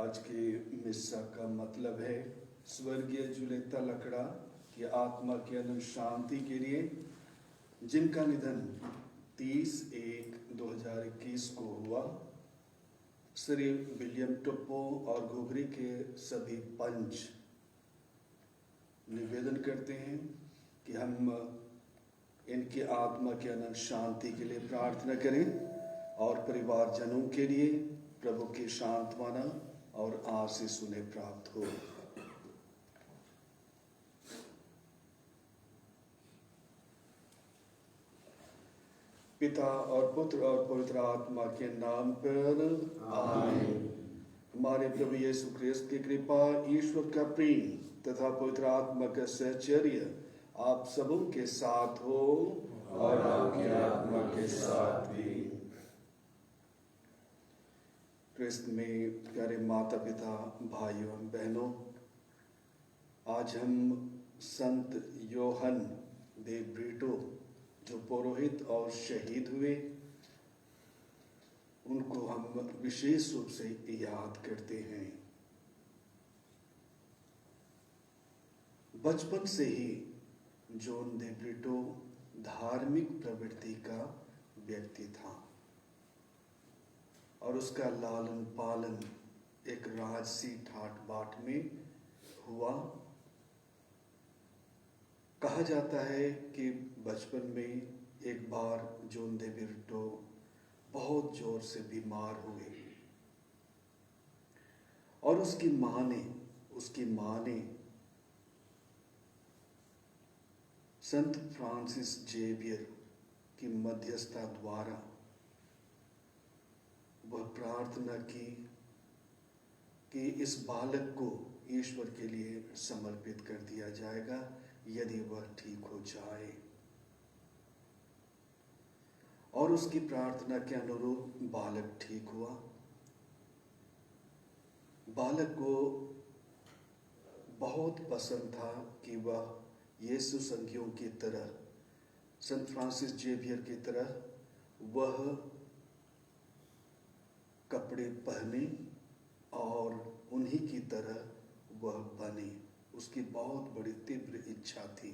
आज के मिस्सा का मतलब है स्वर्गीय जुलेता लकड़ा की आत्मा की अनंत शांति के लिए, जिनका निधन 30/1/2021 को हुआ। श्री विलियम टुप्पो और घुघरी के सभी पंच निवेदन करते हैं कि हम इनकी आत्मा की अनंत शांति के लिए प्रार्थना करें और परिवारजनों के लिए प्रभु की सांत्वना और आशीष उन्हें प्राप्त हो। पिता और पुत्र और पवित्र आत्मा के नाम पर आमीन। हमारे प्रभु यीशु ख्रिस्त की कृपा, ईश्वर का प्रेम तथा पवित्र आत्मा का सहचर्य आप सबों के साथ हो और आपकी आत्मा के साथ भी। ख्रिस्त में प्यारे माता पिता, भाइयों एवं बहनों, आज हम संत योहन दे ब्रीटो जो पुरोहित और शहीद हुए, उनको हम विशेष रूप से याद करते हैं। बचपन से ही जॉन दे ब्रीटो धार्मिक प्रवृत्ति का व्यक्ति था और उसका लालन पालन एक राजसी ठाट बाट में हुआ। कहा जाता है कि बचपन में एक बार जॉन दे ब्रीटो बहुत जोर से बीमार हुए और उसकी माँ ने संत फ्रांसिस जेवियर की मध्यस्थता द्वारा वह प्रार्थना की कि इस बालक को ईश्वर के लिए समर्पित कर दिया जाएगा यदि वह ठीक हो जाए। और उसकी प्रार्थना के अनुरूप बालक ठीक हुआ। बालक को बहुत पसंद था कि वह यीशु संगियों की तरह, संत फ्रांसिस जेवियर की तरह वह कपड़े पहने और उन्हीं की तरह वह बने। उसकी बहुत बड़ी तीव्र इच्छा थी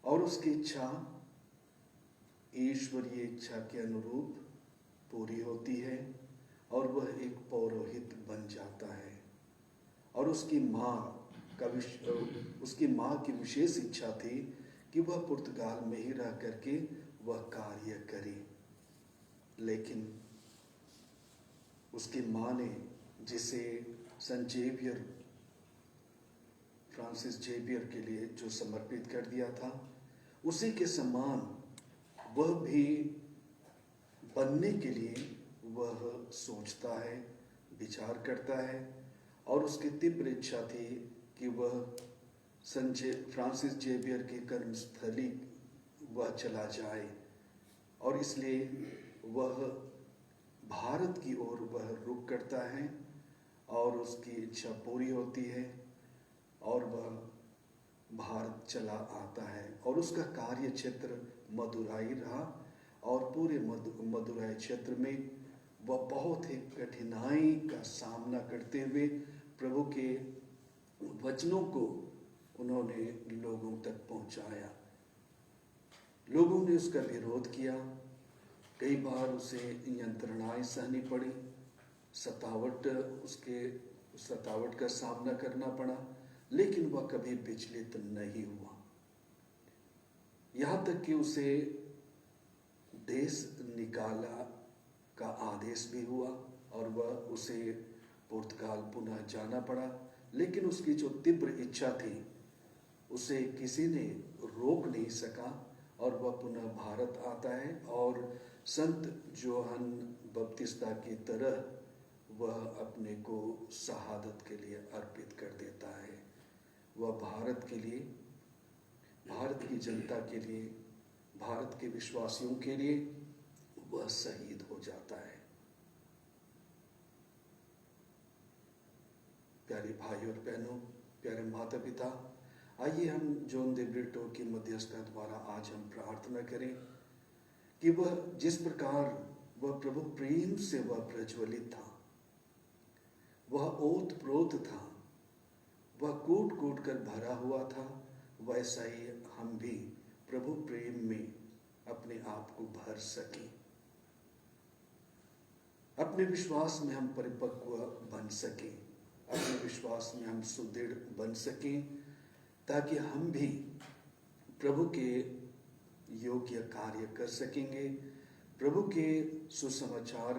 और उसकी इच्छा ईश्वरीय इच्छा के अनुरूप पूरी होती है और वह एक पौरोहित बन जाता है। और उसकी माँ की विशेष इच्छा थी कि वह पुर्तगाल में ही रह करके वह कार्य करे, लेकिन उसकी माँ ने जिसे संत जेवियर, फ्रांसिस जेवियर के लिए जो समर्पित कर दिया था, उसी के समान वह भी बनने के लिए वह सोचता है, विचार करता है और उसकी तीव्र इच्छा थी कि वह संत फ्रांसिस जेवियर की कर्मस्थली वह चला जाए और इसलिए वह भारत की ओर वह रुख करता है और उसकी इच्छा पूरी होती है और वह भारत चला आता है। और उसका कार्य क्षेत्र मदुराई रहा और पूरे मदुराई क्षेत्र में वह बहुत ही कठिनाई का सामना करते हुए प्रभु के वचनों को उन्होंने लोगों तक पहुंचाया। लोगों ने उसका विरोध किया कई बार उसे यंत्रणाएं सहनी पड़ी, सतावट का सामना करना पड़ा, लेकिन वह कभी विचलित नहीं हुआ। यहां तक कि उसे देश निकाला का आदेश भी हुआ और वह उसे पुर्तगाल पुनः जाना पड़ा, लेकिन उसकी जो तीव्र इच्छा थी उसे किसी ने रोक नहीं सका और वह पुनः भारत आता है और संत जोहन बपतिस्ता की तरह वह अपने को शहादत के लिए अर्पित कर देता है। वह भारत के लिए, भारत की जनता के लिए, भारत के विश्वासियों के लिए वह शहीद हो जाता है। प्यारे भाई और बहनों, प्यारे माता पिता, आइए हम जॉन दे ब्रिटो की मध्यस्थता द्वारा आज हम प्रार्थना करें कि वह जिस प्रकार वह प्रभु प्रेम से वह प्रज्वलित था, वह ओत प्रोत था, वह कूट कूट कर भरा हुआ था, वैसा ही हम भी प्रभु प्रेम में अपने आप को भर सकें, अपने विश्वास में हम परिपक्व बन सकें, अपने विश्वास में हम सुदृढ़ बन सकें, ताकि हम भी प्रभु के योग्य कार्य कर सकेंगे, प्रभु के सुसमाचार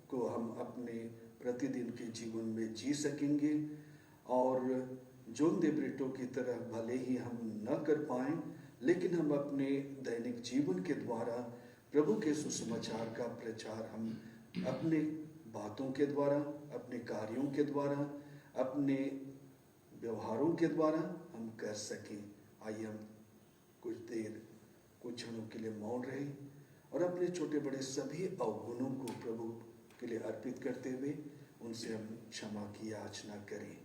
को हम अपने प्रतिदिन के जीवन में जी सकेंगे और जॉन दे ब्रिटो की तरह भले ही हम न कर पाएं, लेकिन हम अपने दैनिक जीवन के द्वारा प्रभु के सुसमाचार का प्रचार हम अपने बातों के द्वारा, अपने कार्यों के द्वारा, अपने व्यवहारों के द्वारा हम कर सकें। आइए हम कुछ देर, कुछ क्षणों के लिए मौन रहें और अपने छोटे बड़े सभी अवगुणों को प्रभु के लिए अर्पित करते हुए उनसे हम क्षमा की याचना करें।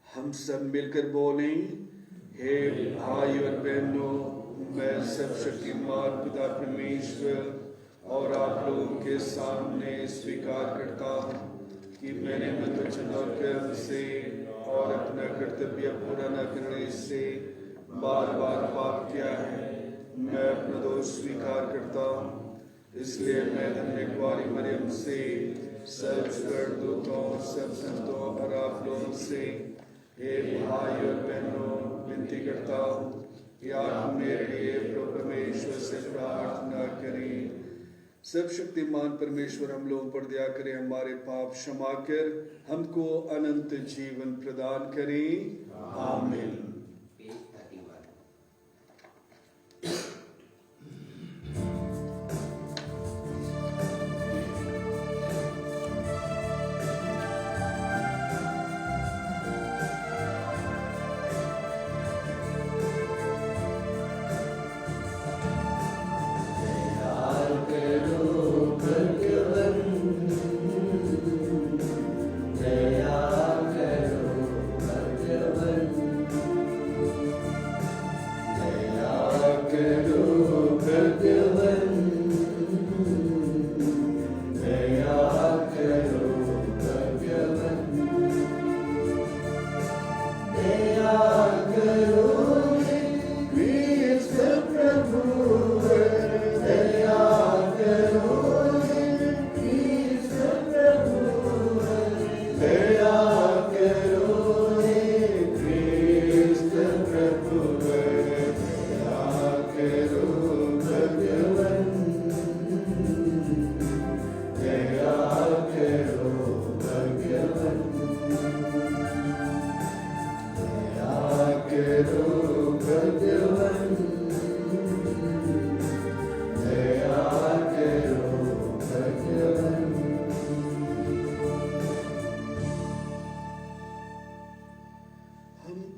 हम सब मिलकर बोलें, हे भाई और बहनों, मैं सर्वशक्तिमान पिता परमेश्वर और आप लोगों के सामने स्वीकार करता हूँ कि मैंने मन, वचन और कर्म से और अपना कर्तव्य पूरा न करने से बार बार पाप किया है। मैं अपना दोष स्वीकार करता हूँ, इसलिए मैं धन्य कुंवारी मरियम से, सब स्वर्गदूतों, सब संतों और आप लोगों से, हे भाई और बहनों, विनती करता हूँ कि आप मेरे लिए प्रभु परमेश्वर से प्रार्थना करें। सब शक्तिमान परमेश्वर हम लोगों पर दया करें, हमारे पाप क्षमा कर हमको अनंत जीवन प्रदान करें। आमीन।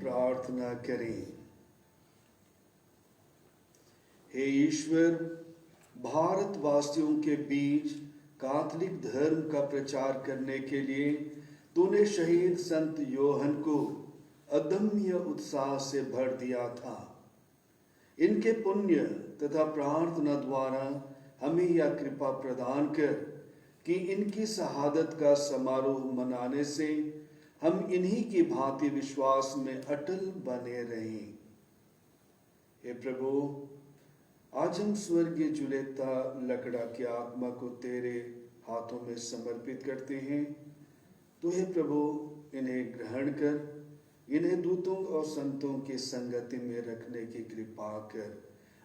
प्रार्थना करें। हे ईश्वर, भारतवासियों के बीच कैथोलिक धर्म का प्रचार करने के लिए तूने शहीद संत योहन को अदम्य उत्साह से भर दिया था। इनके पुण्य तथा प्रार्थना द्वारा हमें यह कृपा प्रदान कर कि इनकी शहादत का समारोह मनाने से हम इन्हीं की भांति विश्वास में अटल बने रहें। हे प्रभु, आज हम स्वर्गीय जुलेता लकड़ा की आत्मा को तेरे हाथों में समर्पित करते हैं। तो हे प्रभु, इन्हें ग्रहण कर, इन्हें दूतों और संतों की संगति में रखने की कृपा कर।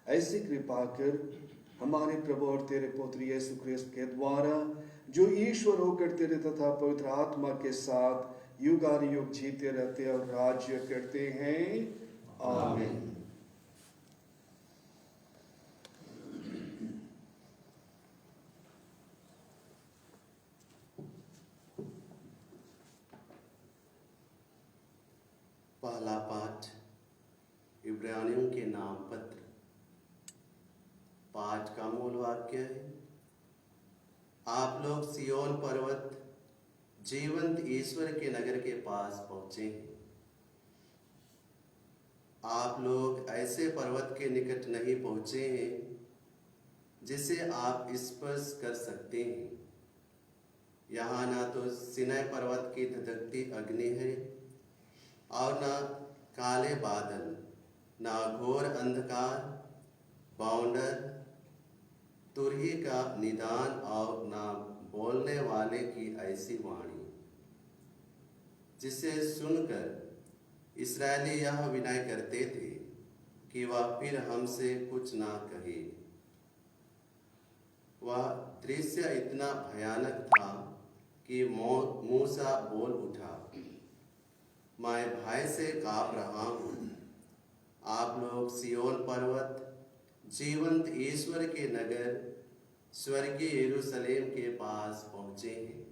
ऐसी कृपा कर हमारे प्रभु और तेरे पुत्र यीशु ख्रिस्त के द्वारा, जो ईश्वर होकर तेरे तथा पवित्र आत्मा के साथ युगानुयुग जीते रहते और राज्य करते हैं। आमीन। पहला पाठ इब्रानियों के नाम पत्र। पाठ का मूल वाक्य है, आप लोग सियोन पर्वत जीवंत ईश्वर के नगर के पास पहुंचे हैं। आप लोग ऐसे पर्वत के निकट नहीं पहुंचे हैं जिसे आप स्पर्श कर सकते हैं। यहाँ ना तो सिनै पर्वत की धधकती अग्नि है और न काले बादल, न घोर अंधकार, बाउंडर, तुरही का निदान और न बोलने वाले की ऐसी वाणी जिसे सुनकर इस्राएली यह विनय करते थे कि वह फिर हमसे कुछ ना कहे। वह दृश्य इतना भयानक था कि मूसा बोल उठा, मैं भय से कांप रहा हूँ। आप लोग सियोन पर्वत जीवंत ईश्वर के नगर स्वर्गीय यरूशलेम के पास पहुंचे हैं,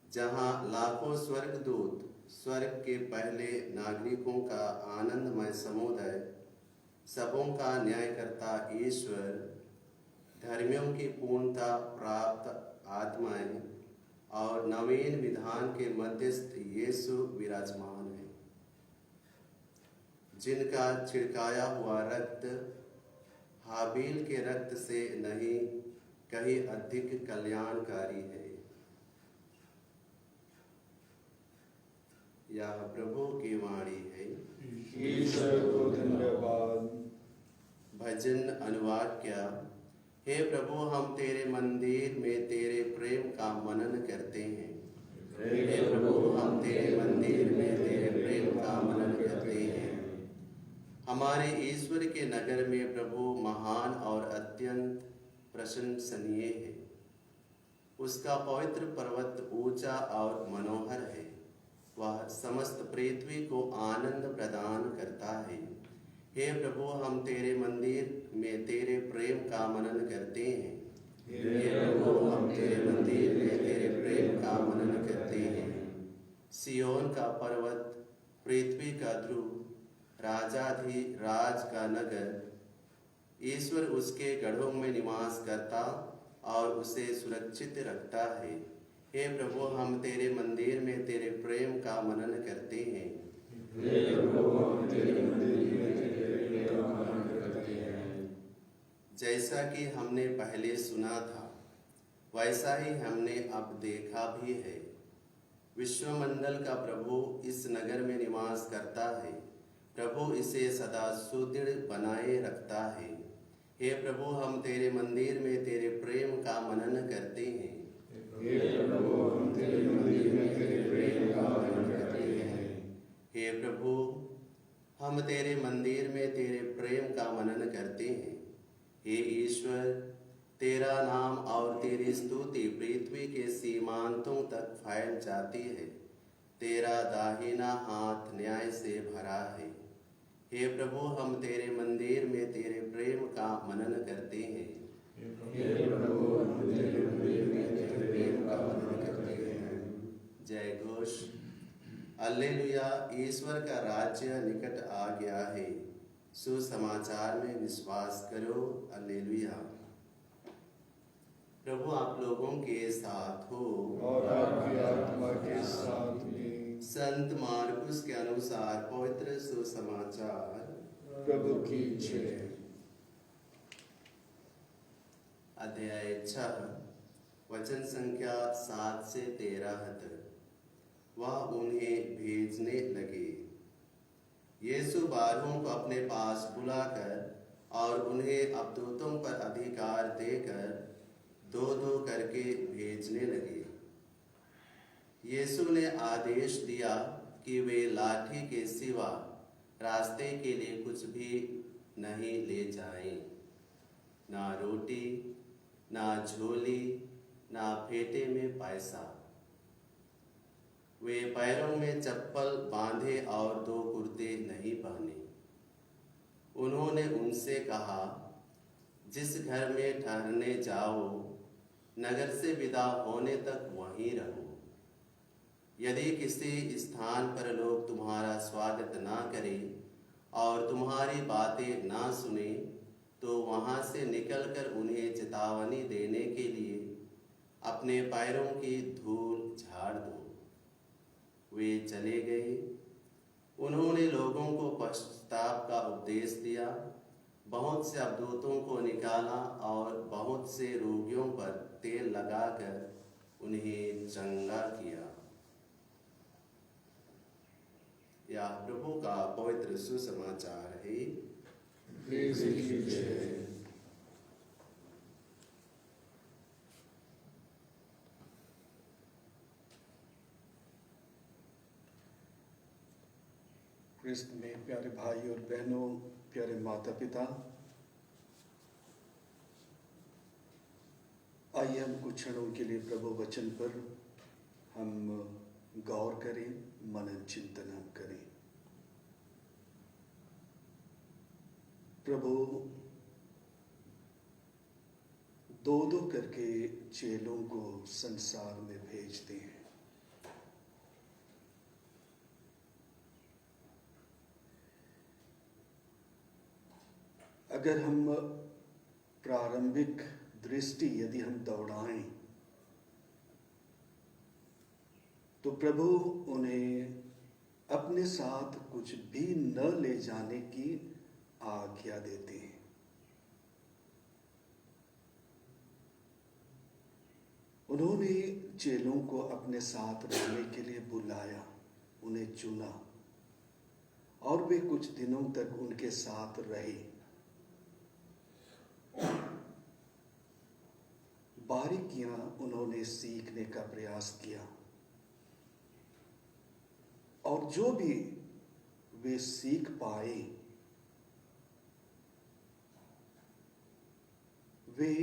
जहाँ लाखों स्वर्गदूत स्वर्ग के पहले नागरिकों का आनंदमय समुदाय, सबों का न्यायकर्ता ईश्वर, धर्मियों की पूर्णता प्राप्त आत्माएं और नवीन विधान के मध्यस्थ यीशु विराजमान है, जिनका छिड़काया हुआ रक्त हाबील के रक्त से नहीं कहीं अधिक कल्याणकारी है। यह प्रभु की वाणी है। ईश्वर को धन्यवाद। भजन अनुवाद क्या। हे प्रभु, हम तेरे मंदिर में तेरे प्रेम का मनन करते हैं। हे प्रभु, हम तेरे मंदिर में तेरे प्रेम का मनन करते हैं। हमारे ईश्वर के नगर में प्रभु महान और अत्यंत प्रशंसनीय है। उसका पवित्र पर्वत ऊंचा और मनोहर है। वह समस्त पृथ्वी को आनंद प्रदान करता है। हे प्रभु, हम तेरे मंदिर में तेरे प्रेम का मनन करते हैं। हे प्रभु, हम तेरे मंदिर में तेरे प्रेम का मनन करते हैं। सियोन का पर्वत, पृथ्वी का ध्रुव, राजाधिराज का नगर, ईश्वर उसके गढ़ों में निवास करता और उसे सुरक्षित रखता है। हे प्रभु, हम तेरे मंदिर में तेरे प्रेम का मनन करते हैं। हे प्रभु, हम तेरे मंदिर में तेरे प्रेम का मनन करते हैं। जैसा कि हमने पहले सुना था, वैसा ही हमने अब देखा भी है। विश्वमंडल का प्रभु इस नगर में निवास करता है। प्रभु इसे सदा सुदृढ़ बनाए रखता है। हे प्रभु, हम तेरे मंदिर में तेरे प्रेम का मनन करते हैं। हे प्रभु, हम तेरे मंदिर में तेरे प्रेम का मनन करते हैं। हे प्रभु, हम तेरे मंदिर में तेरे प्रेम का मनन करते हैं। हे ईश्वर, तेरा नाम और तेरी स्तुति पृथ्वी के सीमांतों तक फैल जाती है। तेरा दाहिना हाथ न्याय से भरा है। हे प्रभु, हम तेरे मंदिर में तेरे प्रेम का मनन करते हैं। हे प्रभु, हम तेरे मंदिर में तेरे प्रेम का मनन करते हैं। जय घोष। हालेलुया। ईश्वर का राज्य निकट आ गया है। सुसमाचार में विश्वास करो। हालेलुया। प्रभु आप लोगों के साथ हो और आपकी आत्मा के साथ भी। संत मार्कुस के अनुसार पवित्र सुसमाचार। प्रभु की जय। अध्याय 6 वचन संख्या 7 से 13 तक। वह उन्हें भेजने लगे। यीशु 12 को अपने पास बुलाकर और उन्हें अबदूतों पर अधिकार देकर दो दो करके भेजने लगे। यीशु ने आदेश दिया कि वे लाठी के सिवा रास्ते के लिए कुछ भी नहीं ले जाएं, ना रोटी, ना झोली, ना फेटे में पैसा। वे पैरों में चप्पल बांधे और 2 कुर्ते नहीं पहने। उन्होंने उनसे कहा, जिस घर में ठहरने जाओ, नगर से विदा होने तक वहीं रहो। यदि किसी स्थान पर लोग तुम्हारा स्वागत ना करें और तुम्हारी बातें ना सुने, तो वहां से निकलकर उन्हें चेतावनी देने के लिए अपने पैरों की धूल झाड़ दो। वे चले गए। उन्होंने लोगों को पश्चाताप का उपदेश दिया, बहुत से अबदूतों को निकाला और बहुत से रोगियों पर तेल लगाकर उन्हें चंगा किया। यह प्रभु का पवित्र सुसमाचार है। क्रिस्त में प्यारे भाई और बहनों, प्यारे माता पिता, आइए हम कुछ क्षणों के लिए प्रभु वचन पर हम गौर करें, मनन चिंतन हम करें। प्रभु 2-2 करके चेलों को संसार में भेजते हैं। अगर हम प्रारंभिक दृष्टि यदि हम दौड़ाएं, तो प्रभु उन्हें अपने साथ कुछ भी न ले जाने की आज्ञा देते हैं। उन्होंने चेलों को अपने साथ रहने के लिए बुलाया, उन्हें चुना और वे कुछ दिनों तक उनके साथ रहे। बारीकियां उन्होंने सीखने का प्रयास किया और जो भी वे सीख पाए, वे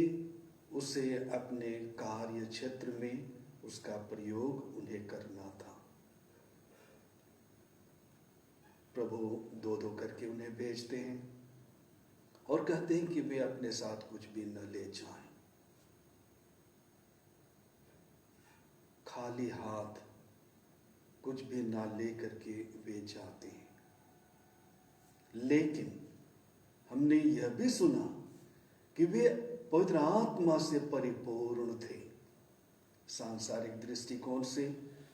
उसे अपने कार्य क्षेत्र में उसका प्रयोग उन्हें करना था। प्रभु 2-2 करके उन्हें भेजते हैं और कहते हैं कि वे अपने साथ कुछ भी न ले जाएं। खाली हाथ कुछ भी ना लेकर के वे जाते हैं। लेकिन हमने यह भी सुना कि वे पवित्र आत्मा से परिपूर्ण थे। सांसारिक दृष्टिकोण से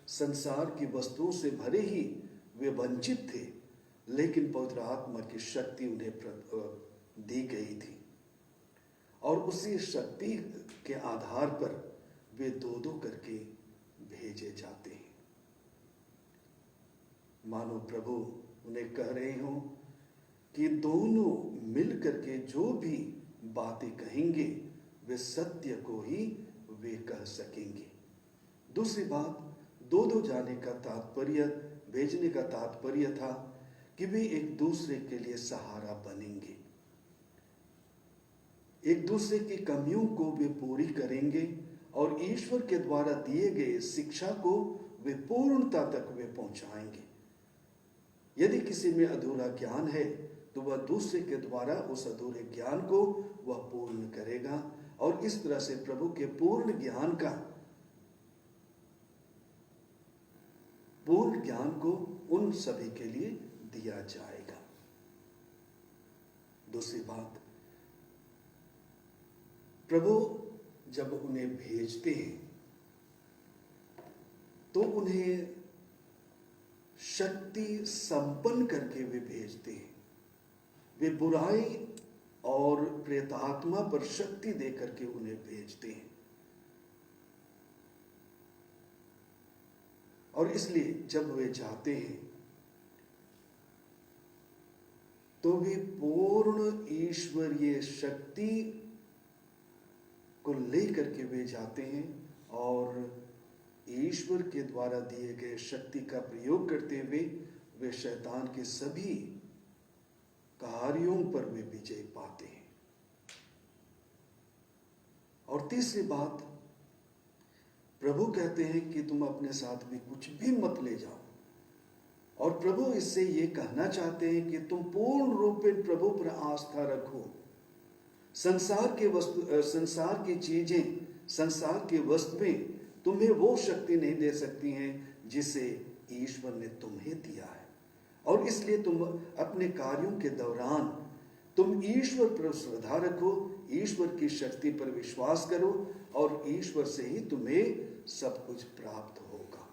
संसार की वस्तुओं से भले ही वे वंचित थे, लेकिन पवित्र आत्मा की शक्ति उन्हें दी गई थी और उसी शक्ति के आधार पर वे 2-2 करके भेजे जाते हैं। मानो प्रभु उन्हें कह रहे हो कि दोनों मिल करके जो भी बातें कहेंगे वे सत्य को ही वे कह सकेंगे। दूसरी बात, 2-2 जाने का तात्पर्य, भेजने का तात्पर्य था कि वे एक दूसरे के लिए सहारा बनेंगे, एक दूसरे की कमियों को वे पूरी करेंगे और ईश्वर के द्वारा दिए गए शिक्षा को वे पूर्णता तक वे पहुंचाएंगे। यदि किसी में अधूरा ज्ञान है तो वह दूसरे के द्वारा उस अधूरे ज्ञान को वह पूर्ण करेगा और इस तरह से प्रभु के पूर्ण ज्ञान को उन सभी के लिए दिया जाएगा। दूसरी बात, प्रभु जब उन्हें भेजते हैं तो उन्हें शक्ति संपन्न करके वे भेजते हैं। वे बुराई और प्रेतात्मा पर शक्ति देकर के उन्हें भेजते हैं और इसलिए जब वे जाते हैं तो भी पूर्ण ईश्वरीय शक्ति को लेकर के वे जाते हैं और ईश्वर के द्वारा दिए गए शक्ति का प्रयोग करते हुए वे शैतान के सभी कार्यों पर वे विजय पाते हैं। और तीसरी बात, प्रभु कहते हैं कि तुम अपने साथ भी कुछ भी मत ले जाओ, और प्रभु इससे ये कहना चाहते हैं कि तुम पूर्ण रूप में प्रभु पर आस्था रखो। संसार की चीजें, संसार की वस्तुएं तुम्हें वो शक्ति नहीं दे सकती हैं जिसे ईश्वर ने तुम्हें दिया है। और इसलिए तुम अपने कार्यों के दौरान तुम ईश्वर पर श्रद्धा रखो, ईश्वर की शक्ति पर विश्वास करो, और ईश्वर से ही तुम्हें सब कुछ प्राप्त होगा।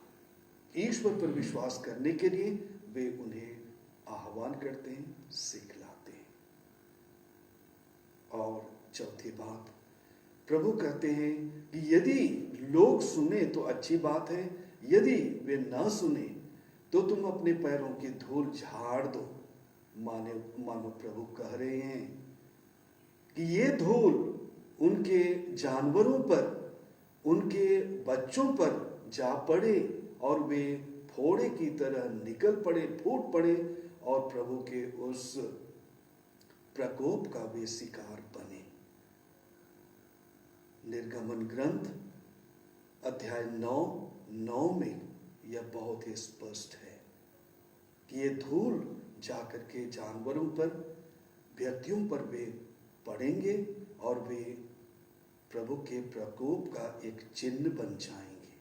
ईश्वर पर विश्वास करने के लिए वे उन्हें आह्वान करते हैं, सिखलाते हैं। और चौथी बात, प्रभु कहते हैं कि यदि लोग सुने तो अच्छी बात है, यदि वे ना सुने तो तुम अपने पैरों की धूल झाड़ दो। मानो प्रभु कह रहे हैं कि ये धूल उनके जानवरों पर, उनके बच्चों पर जा पड़े और वे फोड़े की तरह निकल पड़े, फूट पड़े, और प्रभु के उस प्रकोप का वे शिकार बने। निर्गमन ग्रंथ अध्याय 9 में यह बहुत ही स्पष्ट है कि ये धूल जाकर के जानवरों पर, व्यक्तियों पर वे पड़ेंगे और वे प्रभु के प्रकोप का एक चिन्ह बन जाएंगे।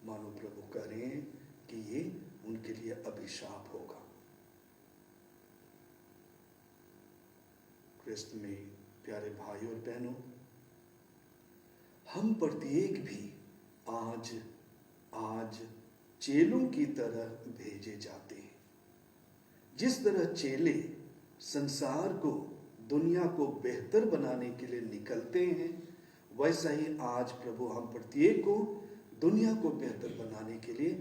मानो प्रभु कह रहे हैं कि ये उनके लिए अभिशाप होगा। क्रिस्त में प्यारे भाइयों और बहनों, हम प्रत्येक भी आज चेलों की तरह भेजे जाते हैं। जिस तरह चेले संसार को, दुनिया को बेहतर बनाने के लिए निकलते हैं, वैसा ही आज प्रभु हम प्रत्येक को दुनिया को बेहतर बनाने के लिए,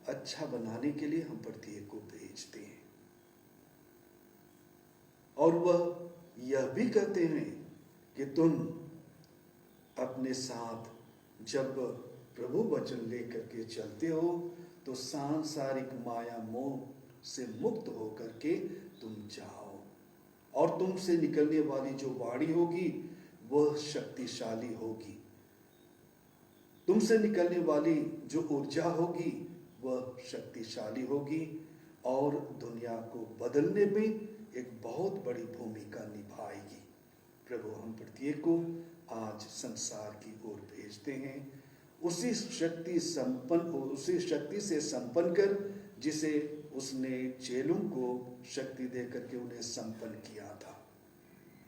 अच्छा बनाने के लिए हम प्रत्येक को भेजते हैं। और वह यह भी कहते हैं कि तुम अपने साथ जब प्रभु वचन लेकर के चलते हो तो सांसारिक माया मोह से मुक्त होकर के तुम जाओ, और तुमसे निकलने वाली जो वाणी होगी वह शक्तिशाली होगी। तुमसे निकलने वाली जो ऊर्जा होगी वह शक्तिशाली होगी और दुनिया को बदलने में एक बहुत बड़ी भूमिका निभाएगी। प्रभु हम प्रत्येक को आज संसार की ओर भेजते हैं, उसी शक्ति से संपन्न कर जिसे उसने चेलों को शक्ति देकर के उन्हें संपन्न किया था।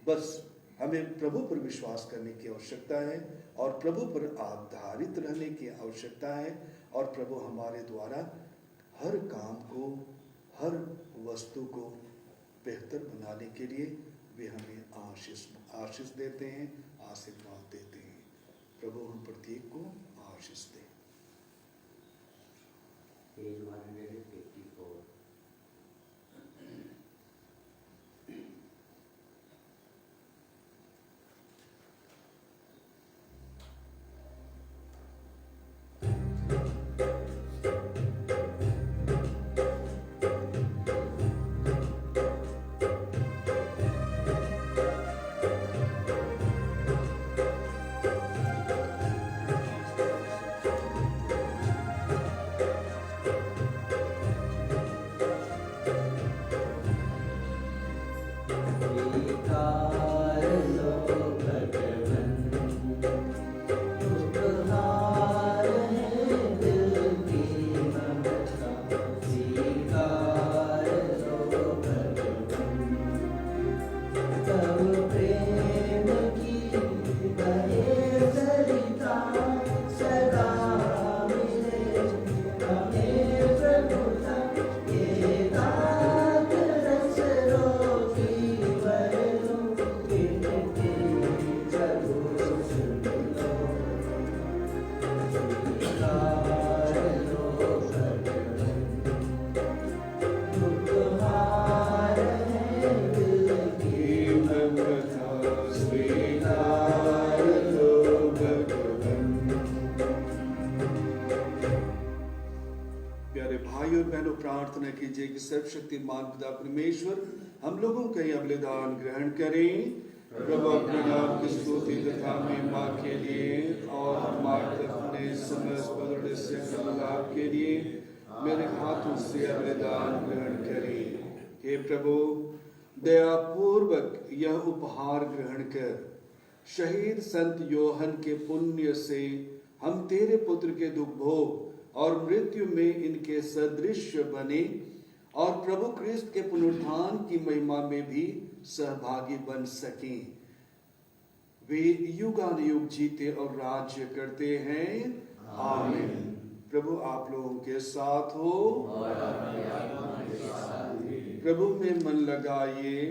बस हमें प्रभु पर विश्वास करने की आवश्यकता है और प्रभु पर आधारित रहने की आवश्यकता है, और प्रभु हमारे द्वारा हर काम को, हर वस्तु को बेहतर बनाने के लिए वे हमें आशीष देते हैं, आशीर्वाद देते हैं। प्रभु हम प्रत्येक को आशीष दें। Page 154. कि सर्वशक्तिमान पिता परमेश्वर हम लोगों का यह बलिदान ग्रहण करें। प्रभु अपने नाम की स्तुति तथा महिमा के लिए और हमारे अपने समस्त पवित्र लाभ के लिए मेरे हाथों से यह बलिदान ग्रहण करें। हे प्रभु, दयापूर्वक यह उपहार ग्रहण कर शहीद संत योहन के पुण्य से हम तेरे पुत्र के दुख भोग और मृत्यु में इनके सदृश बने और प्रभु क्रिस्त के पुनरुत्थान की महिमा में भी सहभागी बन सकें। वे युगानुयुग जीते और राज्य करते हैं। आमीन। प्रभु आप लोगों के साथ हो। प्रभु में मन लगाइए।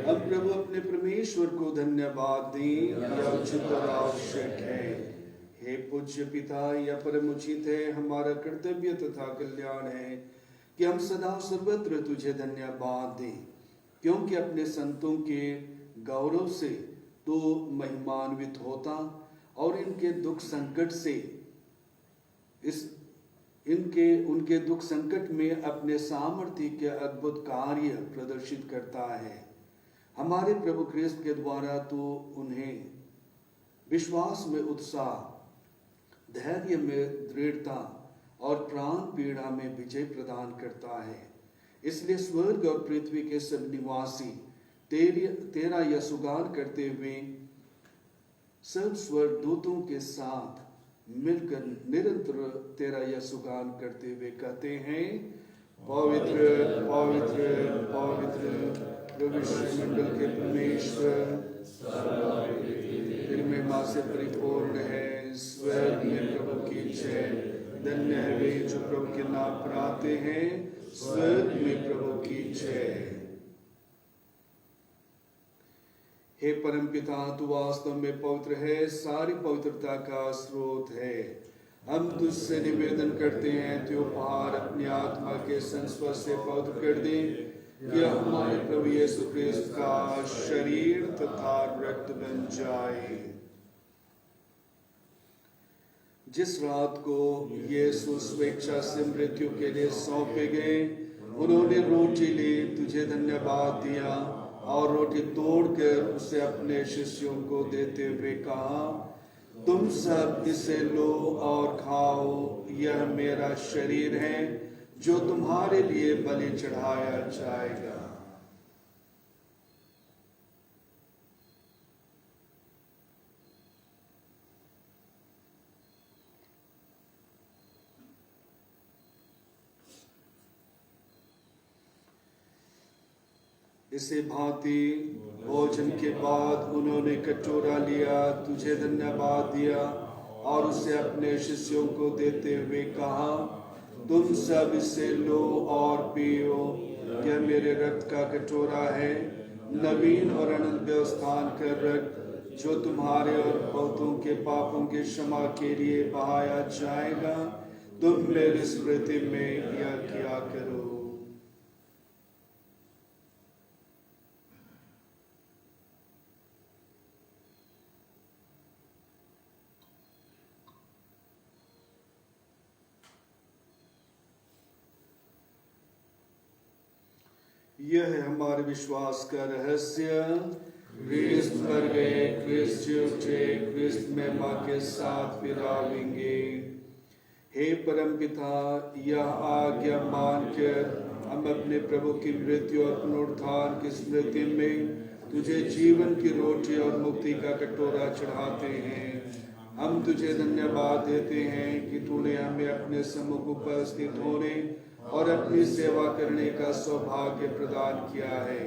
हम प्रभु अपने परमेश्वर को धन्यवाद दें, यह उचित और आवश्यक है। हे पूज्य पिता, यह परम उचित है, हमारा कर्तव्य तथा कल्याण है कि हम सदा सर्वत्र तुझे धन्यवाद दें, क्योंकि अपने संतों के गौरव से तो महिमान्वित होता और इनके दुख संकट से उनके दुख संकट में अपने सामर्थ्य के अद्भुत कार्य प्रदर्शित करता है। हमारे प्रभु क्रिस्त के द्वारा तो उन्हें विश्वास में उत्साह, धैर्य में दृढ़ता और प्राण पीड़ा में विजय प्रदान करता है। इसलिए स्वर्ग और पृथ्वी के सब निवासी तेरा यशोगान करते हुए सब स्वर्गदूतों के साथ मिलकर निरंतर तेरा यशोगान करते हुए कहते हैं, पवित्र पवित्र पवित्र प्रभु मंडल के परमेश्वर, तेरी महिमा से परिपूर्ण है। स्वर्ग में प्रभु की जय। धन्य है वे जो प्रभु के नाम पर आते हैं। स्वर्ग में प्रभु की जय। हे परम पिता, तू वास्तव में पवित्र है, सारी पवित्रता का स्रोत है। हम तुझसे निवेदन करते हैं, तू उपहार अपनी आत्मा के संस्पर्श से पवित्र कर दे, यह हमारे प्रभु यीशु क्रिस्त का शरीर तथा रक्त बन जाए। जिस रात को यीशु स्वेच्छा से मृत्यु के लिए सौंपे गए, उन्होंने रोटी ली, तुझे धन्यवाद दिया और रोटी तोड़कर उसे अपने शिष्यों को देते हुए कहा, तुम सब इसे लो और खाओ, यह मेरा शरीर है जो तुम्हारे लिए बलि चढ़ाया जाएगा। इसे भांति भोजन के बाद उन्होंने कटोरा लिया, तुझे धन्यवाद दिया और उसे अपने शिष्यों को देते हुए कहा, तुम सब इसे लो और पियो, यह मेरे रक्त का कटोरा है, नवीन और अनंत व्यवस्थान का रक्त, जो तुम्हारे और बहुतों के पापों के क्षमा के लिए बहाया जाएगा। तुम मेरी स्मृति में यह किया करो। यह है हमारे विश्वास का रहस्य। क्रिस्त मर गए, क्रिस्त जी उठे, क्रिस्त महिमा के साथ फिर आएंगे। हे परम पिता, यह आज्ञा मानकर हम अपने प्रभु की मृत्यु और पुनरुत्थान की स्मृति में तुझे जीवन की रोटी और मुक्ति का कटोरा चढ़ाते हैं। हम तुझे धन्यवाद देते हैं कि तूने हमें अपने सम्मुख उपस्थित होने और अपनी सेवा करने का सौभाग्य प्रदान किया है।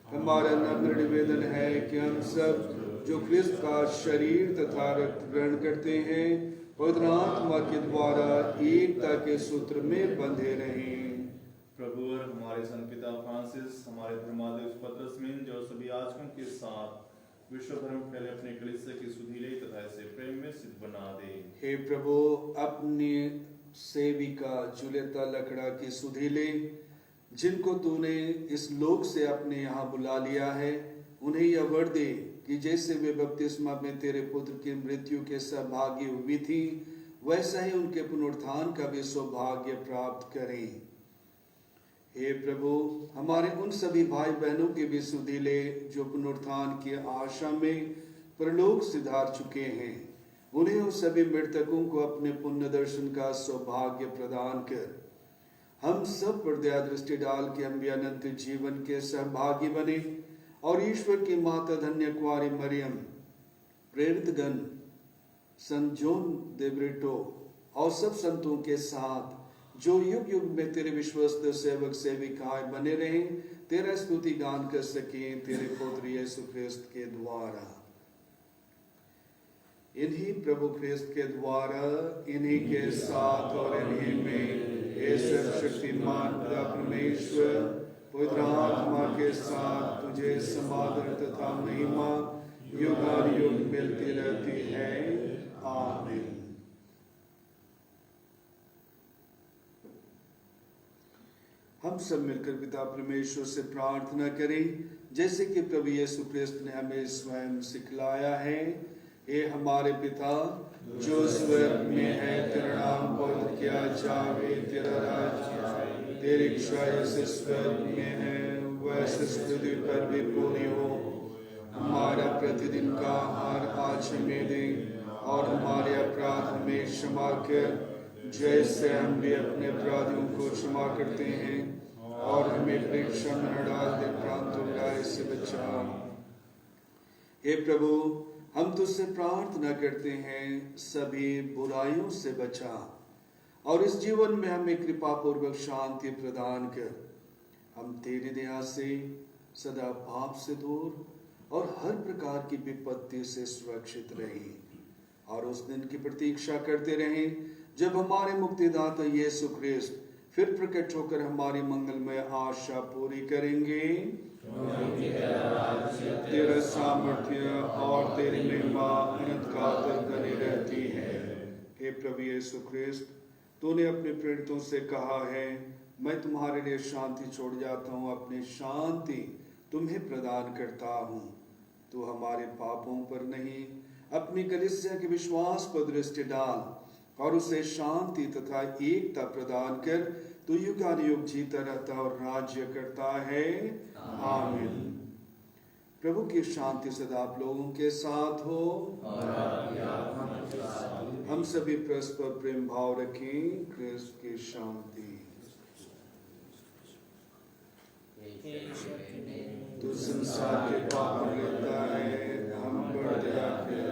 हमारा नम्र निवेदन है कि हम सब जो क्रिस्त का शरीर तथा रक्त ग्रहण करते हैं, पवित्र आत्मा के द्वारा एकता के सूत्र में बंधे रहें। प्रभु और हमारे संत पिता फ्रांसिस, हमारे धर्माध्यक्ष पत्रस्मिन, जो सभी याजकों के साथ विश्व भर में फैले अपने कलीसिया की सुधीले तथा इसे प्रेम में सिद्ध बना दे। हे प्रभु, अपनी सेविका जूलियता लकड़ा की सुधीले, जिनको तूने इस लोक से अपने यहाँ बुला लिया है, उन्हें यह वर दे कि जैसे वे बपतिस्मा में तेरे पुत्र की मृत्यु के सहभागी हुई थी, वैसा ही उनके पुनरुत्थान का भी सौभाग्य प्राप्त करें। हे प्रभु, हमारे उन सभी भाई बहनों के भी सुधि ले जो पुनरुत्थान की आशा में परलोक सिधार चुके हैं। उन्हें और सभी मृतकों को अपने पुण्य दर्शन का सौभाग्य प्रदान कर हम सब पर दया दृष्टि डाल के हम भी अनंत जीवन के सहभागी बने और ईश्वर की माता धन्य कुंवारी मरियम, प्रेरित गण, संत जॉन देब्रिटो और सब संतों के साथ जो युग युग में तेरे विश्वस्त सेवक सेविकाएं बने रहें, तेरा स्तुति गान कर सके तेरे पुत्र यीशु ख्रिस्त के द्वारा। इन्हीं प्रभु ख्रिस्त के द्वारा, इन्हीं के साथ और इन्हीं में हे सर्वशक्तिमान पिता परमेश्वर पवित्र आत्मा के साथ तुझे समादर तथा महिमा युगानुयुग मिलती रहती है। आमीन। हम सब मिलकर पिता परमेश्वर से प्रार्थना करें, जैसे कि प्रभु यीशु ख्रिस्त ने हमें स्वयं सिखलाया है। हे हमारे पिता जो स्वर्ग में है, तेरा नाम पवित्र किया जावे, तेरा राज्य आए, तेरी इच्छा जैसे स्वर्ग में है वैसे पृथ्वी पर भी पूरी हो। हमारा प्रतिदिन का आहार आज हमें दे और हमारे अपराध हमें क्षमा कर, जैसे हम भी अपने अपराधियों को क्षमा करते हैं, और हमें परीक्षा में न डाल दे परंतु बुराई से बचा। हे प्रभु, हम तुझसे प्रार्थना करते हैं, सभी बुराइयों से बचा और इस जीवन में हमें कृपा पूर्वक शांति प्रदान कर। हम तेरी दया से सदा पाप से दूर और हर प्रकार की विपत्ति से सुरक्षित रहें, और उस दिन की प्रतीक्षा करते रहें जब हमारे मुक्तिदाता यीशु ख्रिस्त फिर प्रकट होकर हमारी मंगलमय आशा पूरी करेंगे। तेरा सामर्थ्य और तेरी महिमा अनंत काल तक बनी रहती है। हे प्रभु यीशु ख्रिस्त, तूने अपने प्रेरितों से कहा है, मैं तुम्हारे लिए शांति छोड़ जाता हूँ, अपनी शांति तुम्हें प्रदान करता हूँ। तू हमारे पापों पर नहीं, अपनी कलीसिया के विश्वास पर दृष्टि डाल और उसे शांति तथा एकता प्रदान कर। तू युगानुयुग जीता रहता और राज्य करता है। आमीन। प्रभु की शांति सदा आप लोगों के साथ हो। हम सभी परस्पर प्रेम भाव रखें। क्रिस्त की शांति। तू संसार के पाप लेता है, हम पर दया कर।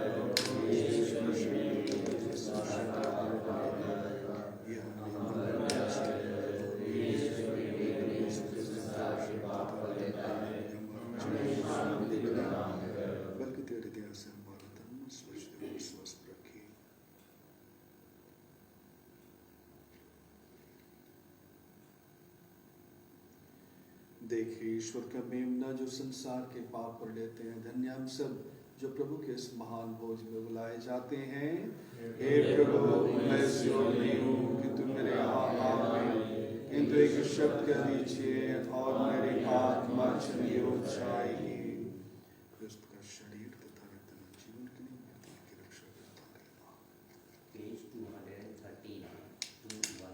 बल्कि तेरे दया से हमारा धर्म स्वस्थ रखे। देखिए ईश्वर का मेमना जो संसार के पाप पर लेते हैं। धन्य हम सब जो प्रभु के इस महान भोज में बुलाए जाते हैं। हे प्रभु, मैं इस योग्य नहीं हूँ कि तुम मेरे यहाँ आवे, किंतु एक शब्द कह दीजिए और मेरी आत्मा चली हो जाएगी। क्रिस्त का शरीर तथा रक्त जीवन के लिए मृत्यु की रक्षा करता रहेगा। Page 213, 213.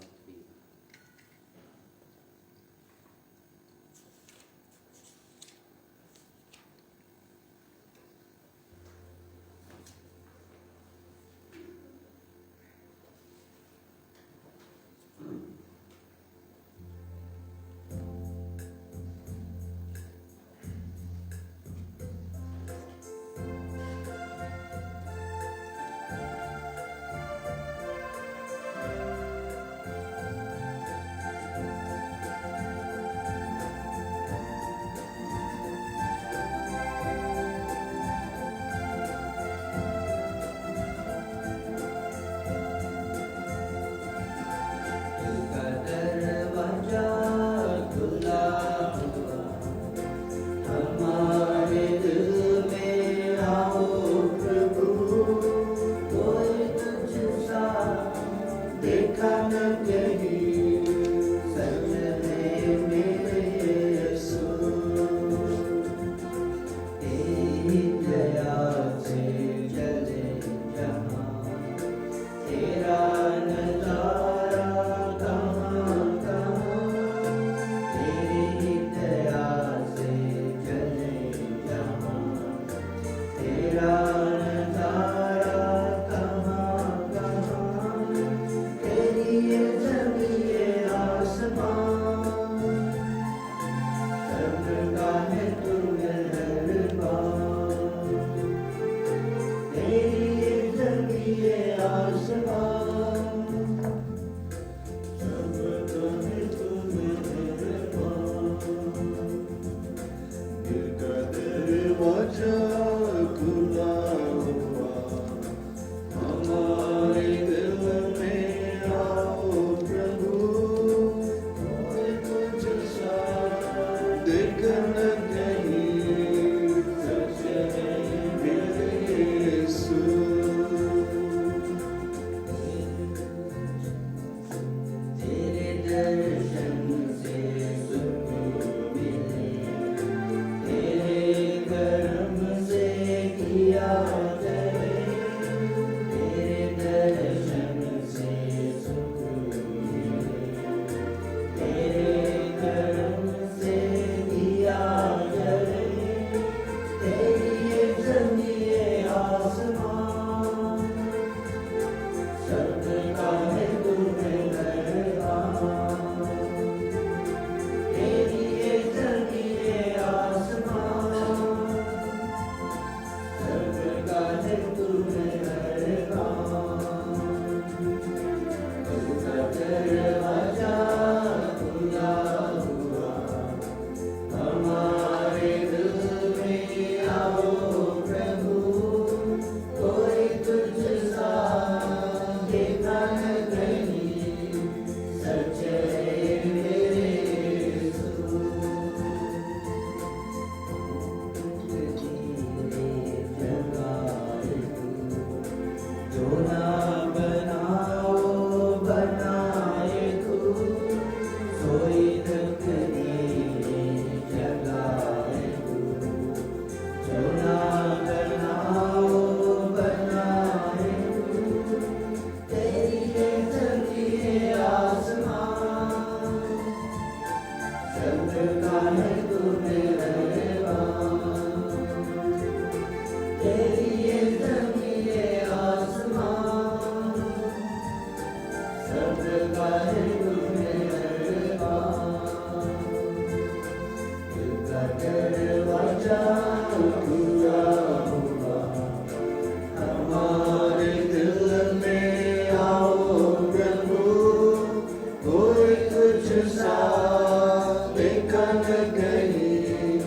का न कहीं,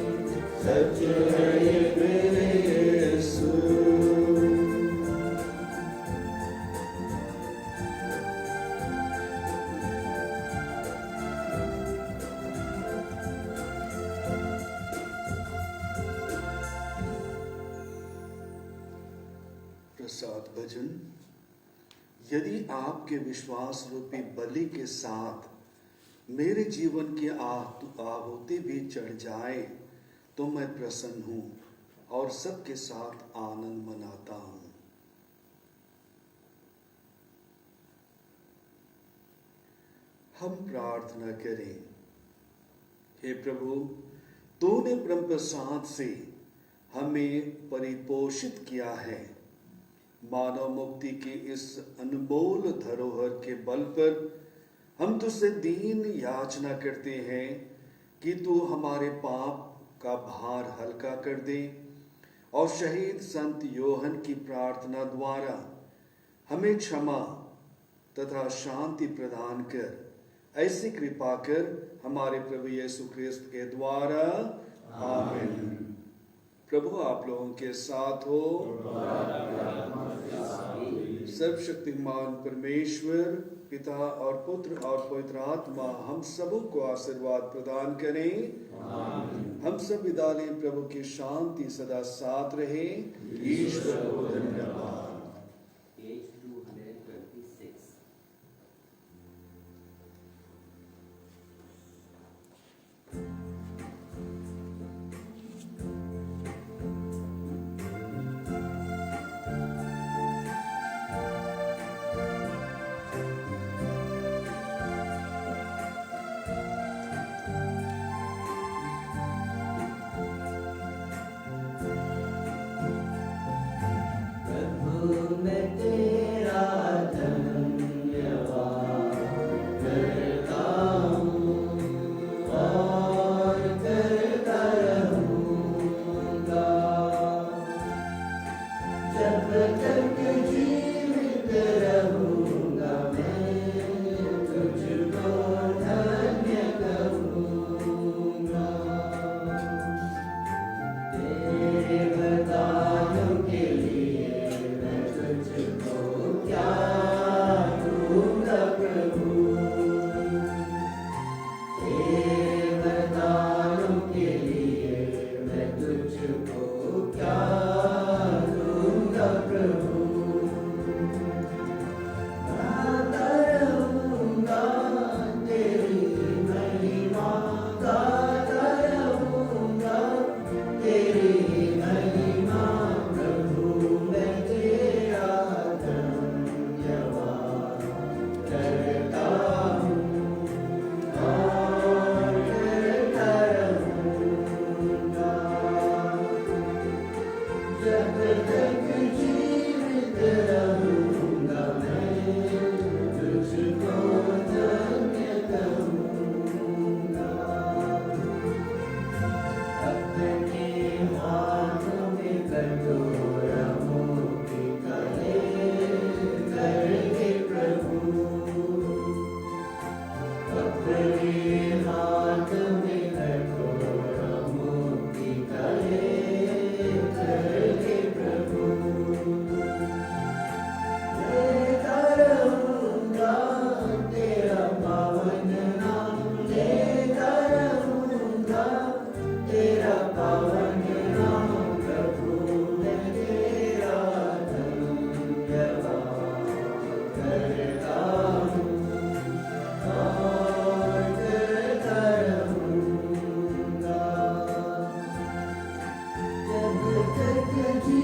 सच है ये मेरे यीशु। प्रसाद भजन। यदि आपके विश्वास रूपी बलि के साथ मेरे जीवन की आहुति भी चढ़ जाए तो मैं प्रसन्न हूं और सबके साथ आनंद मनाता हूं। हम प्रार्थना करें। हे प्रभु, तूने ब्रह्म प्रसाद से हमें परिपोषित किया है। मानव मुक्ति की इस अनमोल धरोहर के बल पर हम तुझसे दीन याचना करते हैं कि तू हमारे पाप का भार हल्का कर दे और शहीद संत योहन की प्रार्थना द्वारा हमें क्षमा तथा शांति प्रदान कर। ऐसी कृपा कर हमारे प्रभु यीशु ख्रिस्त के द्वारा, आमीन। प्रभु आप लोगों के साथ हो। सर्वशक्तिमान परमेश्वर पिता और पुत्र और पवित्र आत्मा हम सबों को आशीर्वाद प्रदान करें। हम सब विदा लें। प्रभु की शांति सदा साथ रहे। ईश्वर को धन्यवाद। Page 226. प्रभु मैं तेरा धन्यवाद करता हूँ और करता रहूँगा, जब तक जीवित रहूँगा मैं तुझको धन्य कहूँगा। तेरे वरदानों के लिए मैं तुझको क्या दूंगा प्रभु। तेरे वरदानों के लिए मैं तुझको क्या दूंगा प्रभु। गाता रहूंगा तेरी महिमा, गाता रहूंगा तेरी महिमा। प्रभु मैं तेरा धन्यवाद करता हूँ और करता रहूँगा, जब तक जीवित रहूँगा मैं तुझको धन्य कहूँगा। अपने हाथों में कटोरा मोती गले करके प्रभु, अपने हाथ में कटोरा मोती गले करके प्रभु, लेता रहूँगा तेरा पावन नाम, लेता रहूँगा तेरा पावन नाम। प्रभु मैं तेरा धन्यवाद करता हूँ और करता रहूँगा, जब तक जी